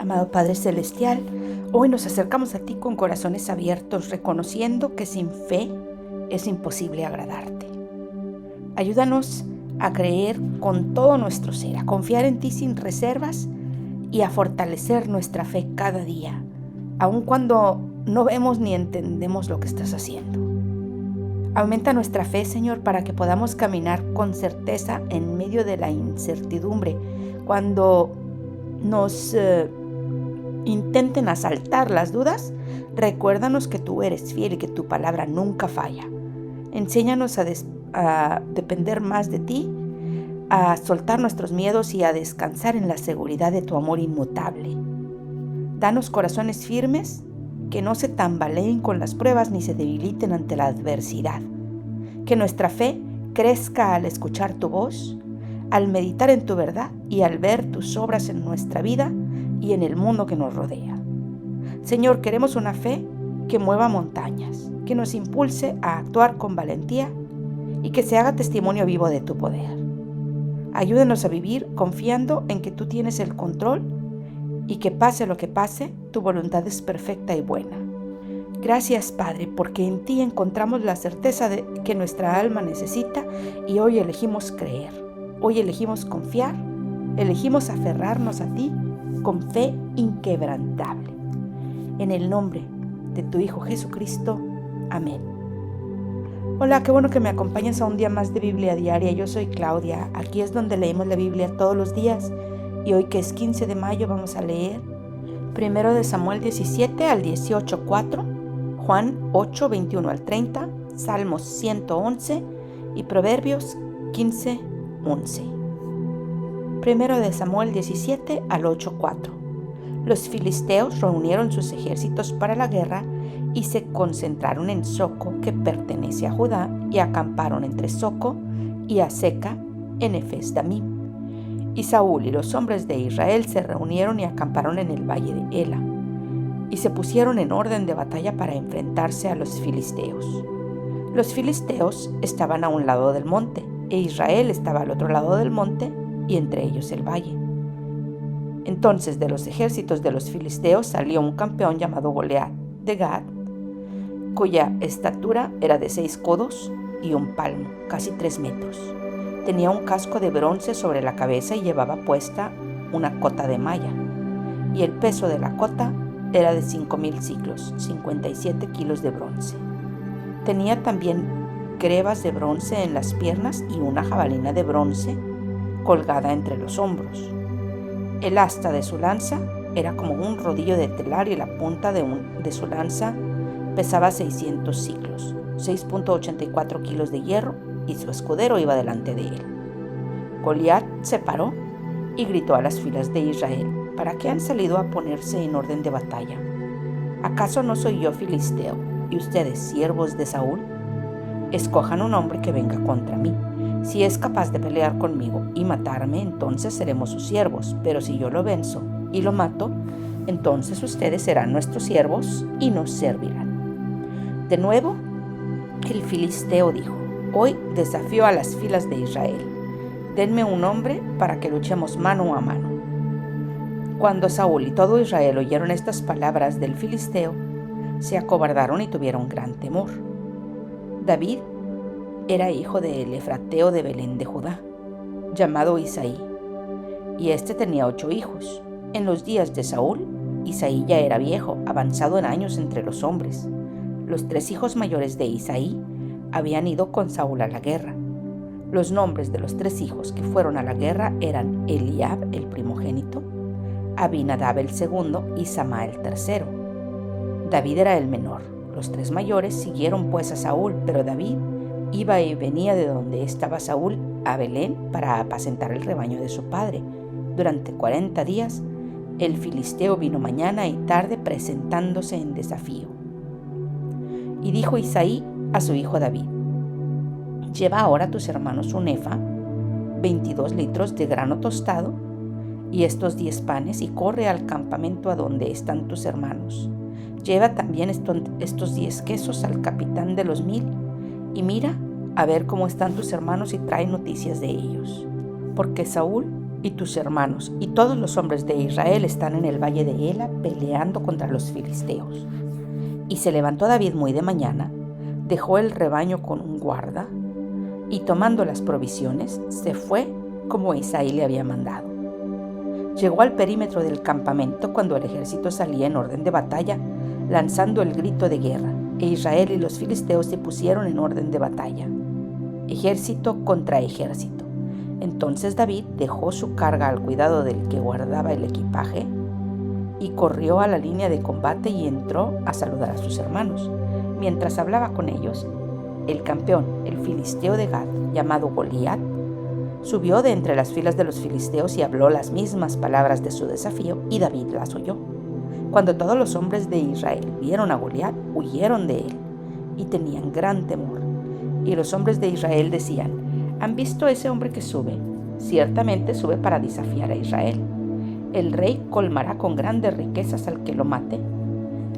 Amado Padre Celestial, hoy nos acercamos a ti con corazones abiertos, reconociendo que sin fe es imposible agradarte. Ayúdanos a creer con todo nuestro ser, a confiar en ti sin reservas y a fortalecer nuestra fe cada día, aun cuando no vemos ni entendemos lo que estás haciendo. Aumenta nuestra fe, Señor, para que podamos caminar con certeza en medio de la incertidumbre, cuando nos intenten asaltar las dudas. Recuérdanos que tú eres fiel y que tu palabra nunca falla. Enséñanos a depender más de ti, a soltar nuestros miedos y a descansar en la seguridad de tu amor inmutable. Danos corazones firmes que no se tambaleen con las pruebas ni se debiliten ante la adversidad. Que nuestra fe crezca al escuchar tu voz, al meditar en tu verdad y al ver tus obras en nuestra vida y en el mundo que nos rodea. Señor, queremos una fe que mueva montañas, que nos impulse a actuar con valentía y que se haga testimonio vivo de tu poder. Ayúdenos a vivir confiando en que tú tienes el control y que pase lo que pase, tu voluntad es perfecta y buena. Gracias, Padre, porque en ti encontramos la certeza de que nuestra alma necesita y hoy elegimos creer, hoy elegimos confiar, elegimos aferrarnos a ti con fe inquebrantable. En el nombre de tu Hijo Jesucristo. Amén. Hola, qué bueno que me acompañas a un día más de Biblia Diaria. Yo soy Claudia. Aquí es donde leemos la Biblia todos los días. Y hoy, que es 15 de mayo, vamos a leer 1 Samuel 17 al 18, 4, Juan 8, 21 al 30, Salmos 111 y Proverbios 15, 11. 1 Samuel 17 al 8, 4. Los filisteos reunieron sus ejércitos para la guerra y se concentraron en Soco, que pertenece a Judá, y acamparon entre Soco y Azeca en Efes-Damim. Y Saúl y los hombres de Israel se reunieron y acamparon en el valle de Ela, y se pusieron en orden de batalla para enfrentarse a los filisteos. Los filisteos estaban a un lado del monte, e Israel estaba al otro lado del monte, y entre ellos el valle. Entonces de los ejércitos de los filisteos salió un campeón llamado Goliat de Gat, cuya estatura era de 6 codos y un palmo, casi 3 metros. Tenía un casco de bronce sobre la cabeza y llevaba puesta una cota de malla, y el peso de la cota era de 5,000 siclos, 57 kilos de bronce. Tenía también grebas de bronce en las piernas y una jabalina de bronce colgada entre los hombros. El asta de su lanza era como un rodillo de telar y la punta de su lanza pesaba 600 siclos, 6.84 kilos de hierro, y su escudero iba delante de él. Goliat se paró y gritó a las filas de Israel: ¿Para qué han salido a ponerse en orden de batalla? ¿Acaso no soy yo filisteo y ustedes siervos de Saúl? Escojan un hombre que venga contra mí. Si es capaz de pelear conmigo y matarme, entonces seremos sus siervos, pero si yo lo venzo y lo mato, entonces ustedes serán nuestros siervos y nos servirán. De nuevo, el filisteo dijo: Hoy desafío a las filas de Israel. Denme un hombre para que luchemos mano a mano. Cuando Saúl y todo Israel oyeron estas palabras del filisteo, se acobardaron y tuvieron gran temor. David era hijo del efrateo de Belén de Judá, llamado Isaí, y este tenía 8 hijos. En los días de Saúl, Isaí ya era viejo, avanzado en años entre los hombres. Los 3 hijos mayores de Isaí habían ido con Saúl a la guerra. Los nombres de los 3 hijos que fueron a la guerra eran Eliab, el primogénito, Abinadab el segundo y Sama el tercero. David era el menor. Los 3 mayores siguieron pues a Saúl, pero David iba y venía de donde estaba Saúl a Belén para apacentar el rebaño de su padre. Durante 40 días, el filisteo vino mañana y tarde presentándose en desafío. Y dijo Isaí a su hijo David: Lleva ahora a tus hermanos un efa, 22 litros de grano tostado, y estos 10 panes, y corre al campamento a donde están tus hermanos. Lleva también estos 10 quesos al capitán de los 1000, y mira a ver cómo están tus hermanos y trae noticias de ellos. Porque Saúl y tus hermanos y todos los hombres de Israel están en el valle de Ela peleando contra los filisteos. Y se levantó David muy de mañana, dejó el rebaño con un guarda, y tomando las provisiones, se fue como Isaí le había mandado. Llegó al perímetro del campamento cuando el ejército salía en orden de batalla, lanzando el grito de guerra, e Israel y los filisteos se pusieron en orden de batalla, ejército contra ejército. Entonces David dejó su carga al cuidado del que guardaba el equipaje y corrió a la línea de combate y entró a saludar a sus hermanos. Mientras hablaba con ellos, el campeón, el filisteo de Gad, llamado Goliat, subió de entre las filas de los filisteos y habló las mismas palabras de su desafío, y David las oyó. Cuando todos los hombres de Israel vieron a Goliat, huyeron de él y tenían gran temor. Y los hombres de Israel decían: ¿Han visto ese hombre que sube? Ciertamente sube para desafiar a Israel. El rey colmará con grandes riquezas al que lo mate,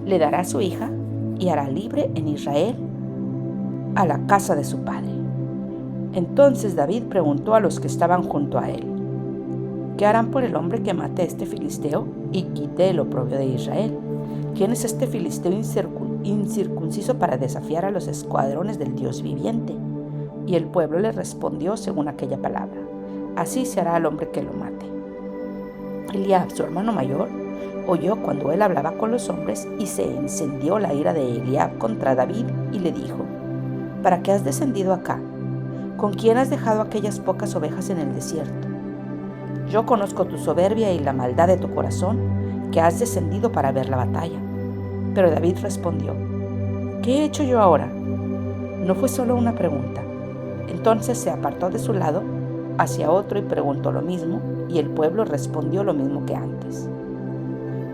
le dará a su hija y hará libre en Israel a la casa de su padre. Entonces David preguntó a los que estaban junto a él: ¿qué harán por el hombre que mate a este filisteo y quite el oprobio de Israel? ¿Quién es este filisteo incircunciso para desafiar a los escuadrones del Dios viviente? Y el pueblo le respondió según aquella palabra: así se hará al hombre que lo mate. Eliab, su hermano mayor, oyó cuando él hablaba con los hombres, y se encendió la ira de Eliab contra David y le dijo: ¿para qué has descendido acá? ¿Con quién has dejado aquellas pocas ovejas en el desierto? Yo conozco tu soberbia y la maldad de tu corazón, que has descendido para ver la batalla. Pero David respondió: ¿qué he hecho yo ahora? No fue solo una pregunta. Entonces se apartó de su lado hacia otro y preguntó lo mismo, y el pueblo respondió lo mismo que antes.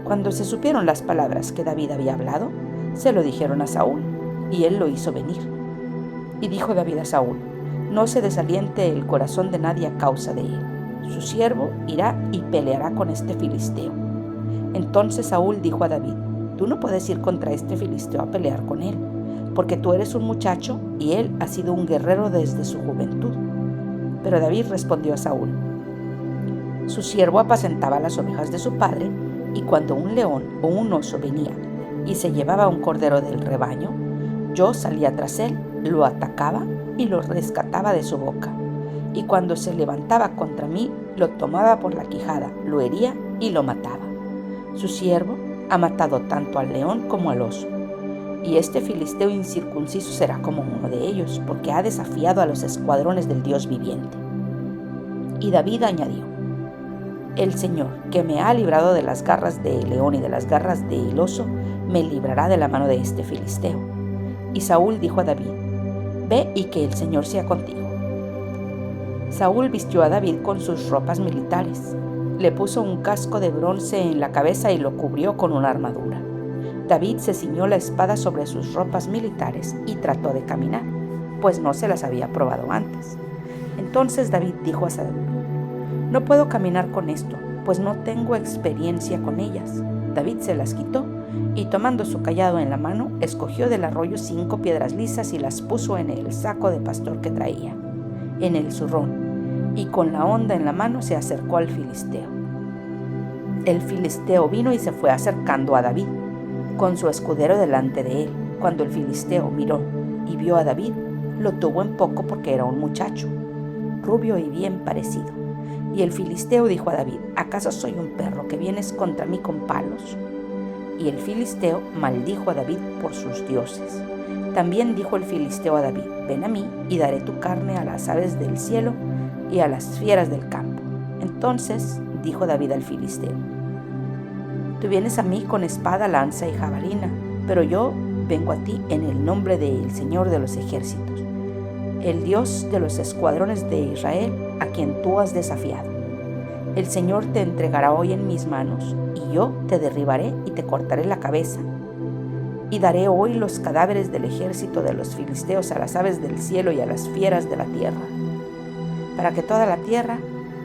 Cuando se supieron las palabras que David había hablado, se lo dijeron a Saúl, y él lo hizo venir. Y dijo David a Saúl: no se desaliente el corazón de nadie a causa de él. Su siervo irá y peleará con este filisteo. Entonces Saúl dijo a David: tú no puedes ir contra este filisteo a pelear con él, porque tú eres un muchacho y él ha sido un guerrero desde su juventud. Pero David respondió a Saúl: su siervo apacentaba las ovejas de su padre, y cuando un león o un oso venía y se llevaba un cordero del rebaño, yo salía tras él, lo atacaba y lo rescataba de su boca. Y cuando se levantaba contra mí, lo tomaba por la quijada, lo hería y lo mataba. Su siervo ha matado tanto al león como al oso. Y este filisteo incircunciso será como uno de ellos, porque ha desafiado a los escuadrones del Dios viviente. Y David añadió: el Señor, que me ha librado de las garras del león y de las garras del oso, me librará de la mano de este filisteo. Y Saúl dijo a David: ve y que el Señor sea contigo. Saúl vistió a David con sus ropas militares, le puso un casco de bronce en la cabeza y lo cubrió con una armadura. David se ciñó la espada sobre sus ropas militares y trató de caminar, pues no se las había probado antes. Entonces David dijo a Saúl: no puedo caminar con esto, pues no tengo experiencia con ellas. David se las quitó y, tomando su cayado en la mano, escogió del arroyo 5 piedras lisas y las puso en el saco de pastor que traía, en el zurrón, y con la honda en la mano se acercó al filisteo. El filisteo vino y se fue acercando a David, con su escudero delante de él. Cuando el filisteo miró y vio a David, lo tuvo en poco porque era un muchacho, rubio y bien parecido. Y el filisteo dijo a David: ¿acaso soy un perro que vienes contra mí con palos? Y el filisteo maldijo a David por sus dioses. También dijo el filisteo a David: ven a mí y daré tu carne a las aves del cielo y a las fieras del campo. Entonces dijo David al filisteo: tú vienes a mí con espada, lanza y jabalina, pero yo vengo a ti en el nombre del Señor de los ejércitos, el Dios de los escuadrones de Israel, a quien tú has desafiado. El Señor te entregará hoy en mis manos, y yo te derribaré y te cortaré la cabeza. Y daré hoy los cadáveres del ejército de los filisteos a las aves del cielo y a las fieras de la tierra, para que toda la tierra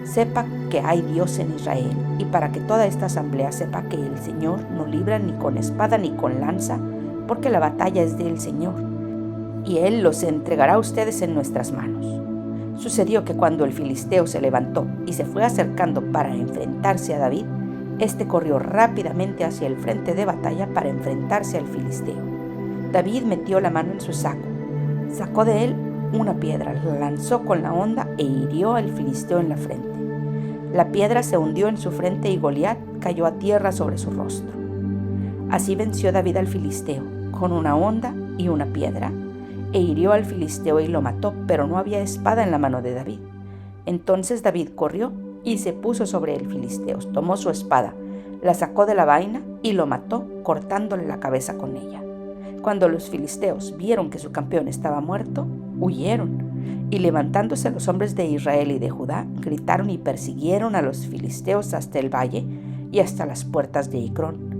sepa que hay Dios en Israel, y para que toda esta asamblea sepa que el Señor no libra ni con espada ni con lanza, porque la batalla es del Señor, y Él los entregará a ustedes en nuestras manos. Sucedió que cuando el filisteo se levantó y se fue acercando para enfrentarse a David, éste corrió rápidamente hacia el frente de batalla para enfrentarse al filisteo. David metió la mano en su saco, sacó de él una piedra, la lanzó con la honda e hirió al filisteo en la frente. La piedra se hundió en su frente y Goliat cayó a tierra sobre su rostro. Así venció David al filisteo con una honda y una piedra, e hirió al filisteo y lo mató, pero no había espada en la mano de David. Entonces David corrió y se puso sobre el filisteo, tomó su espada, la sacó de la vaina y lo mató, cortándole la cabeza con ella. Cuando los filisteos vieron que su campeón estaba muerto, huyeron, y levantándose los hombres de Israel y de Judá, gritaron y persiguieron a los filisteos hasta el valle y hasta las puertas de Ecrón.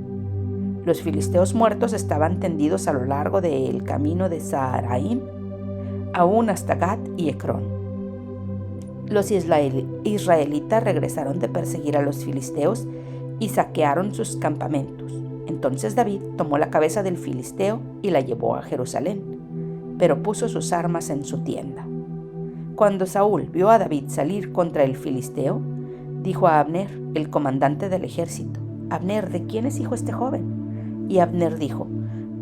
Los filisteos muertos estaban tendidos a lo largo del camino de Saharaim, aún hasta Gat y Ecrón. Los israelitas regresaron de perseguir a los filisteos y saquearon sus campamentos. Entonces David tomó la cabeza del filisteo y la llevó a Jerusalén, pero puso sus armas en su tienda. Cuando Saúl vio a David salir contra el filisteo, dijo a Abner, el comandante del ejército: «Abner, ¿de quién es hijo este joven?». Y Abner dijo: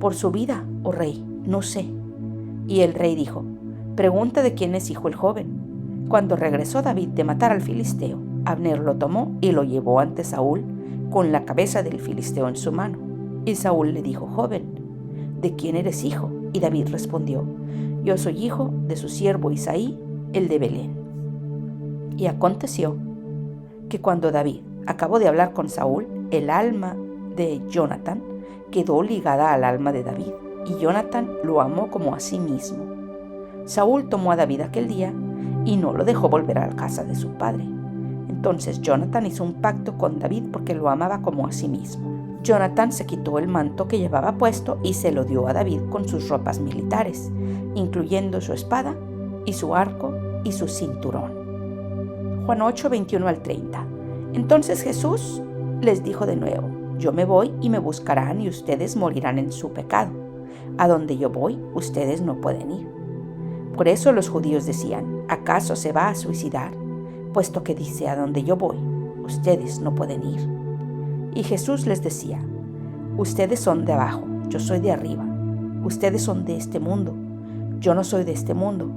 «Por su vida, oh rey, no sé». Y el rey dijo: «Pregunta de quién es hijo el joven». Cuando regresó David de matar al filisteo, Abner lo tomó y lo llevó ante Saúl con la cabeza del filisteo en su mano. Y Saúl le dijo: «Joven, ¿de quién eres hijo?». Y David respondió: «Yo soy hijo de su siervo Isaí, el de Belén». Y aconteció que cuando David acabó de hablar con Saúl, el alma de Jonatán quedó ligada al alma de David, y Jonatán lo amó como a sí mismo. Saúl tomó a David aquel día y no lo dejó volver a la casa de su padre. Entonces Jonatán hizo un pacto con David porque lo amaba como a sí mismo. Jonatán se quitó el manto que llevaba puesto y se lo dio a David con sus ropas militares, incluyendo su espada y su arco y su cinturón. Juan 8, 21 al 30. Entonces Jesús les dijo de nuevo: «Yo me voy y me buscarán y ustedes morirán en su pecado. A donde yo voy, ustedes no pueden ir». Por eso los judíos decían: «¿Acaso se va a suicidar? Puesto que dice: a donde yo voy, ustedes no pueden ir». Y Jesús les decía: «Ustedes son de abajo, yo soy de arriba. Ustedes son de este mundo, yo no soy de este mundo.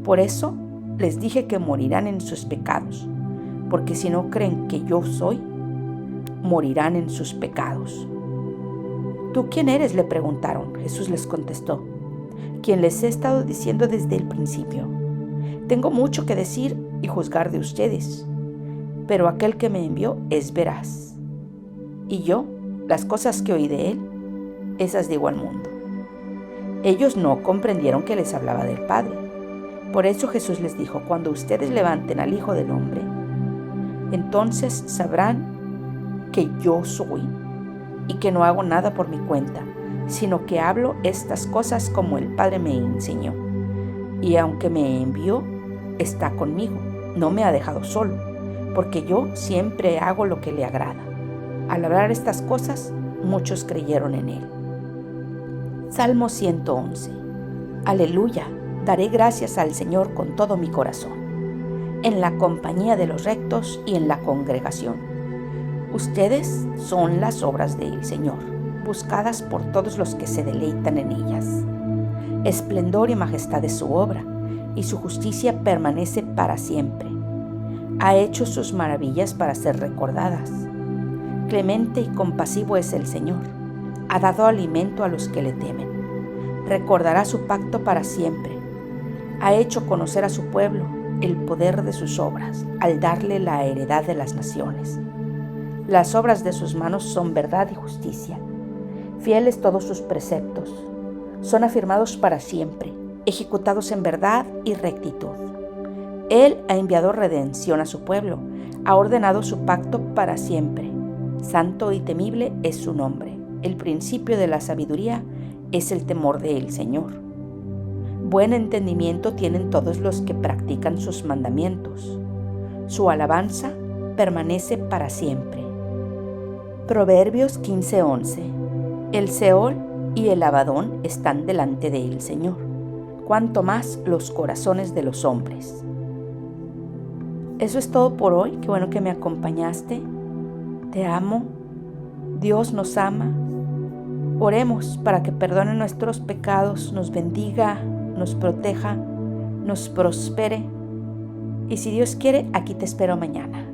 Por eso les dije que morirán en sus pecados, porque si no creen que yo soy, morirán en sus pecados». «¿Tú quién eres?», le preguntaron. Jesús les contestó: «Quien les he estado diciendo desde el principio. Tengo mucho que decir y juzgar de ustedes, pero aquel que me envió es veraz. Y yo, las cosas que oí de él, esas digo al mundo». Ellos no comprendieron que les hablaba del Padre. Por eso Jesús les dijo: «Cuando ustedes levanten al Hijo del Hombre, entonces sabrán que yo soy, y que no hago nada por mi cuenta, sino que hablo estas cosas como el Padre me enseñó. Y aunque me envió, está conmigo, no me ha dejado solo, porque yo siempre hago lo que le agrada». Al hablar estas cosas, muchos creyeron en él. Salmo 111. Aleluya, daré gracias al Señor con todo mi corazón, en la compañía de los rectos y en la congregación. Ustedes son las obras del Señor, buscadas por todos los que se deleitan en ellas. Esplendor y majestad es su obra, y su justicia permanece para siempre. Ha hecho sus maravillas para ser recordadas. Clemente y compasivo es el Señor, ha dado alimento a los que le temen. Recordará su pacto para siempre. Ha hecho conocer a su pueblo el poder de sus obras, al darle la heredad de las naciones. Las obras de sus manos son verdad y justicia. Fieles todos sus preceptos. Son afirmados para siempre, ejecutados en verdad y rectitud. Él ha enviado redención a su pueblo, ha ordenado su pacto para siempre. Santo y temible es su nombre. El principio de la sabiduría es el temor del Señor. Buen entendimiento tienen todos los que practican sus mandamientos. Su alabanza permanece para siempre. Proverbios 15:11. El Seol y el Abadón están delante del Señor, cuanto más los corazones de los hombres. Eso es todo por hoy. Qué bueno que me acompañaste. Te amo. Dios nos ama. Oremos para que perdone nuestros pecados, nos bendiga, nos proteja, nos prospere. Y si Dios quiere, aquí te espero mañana.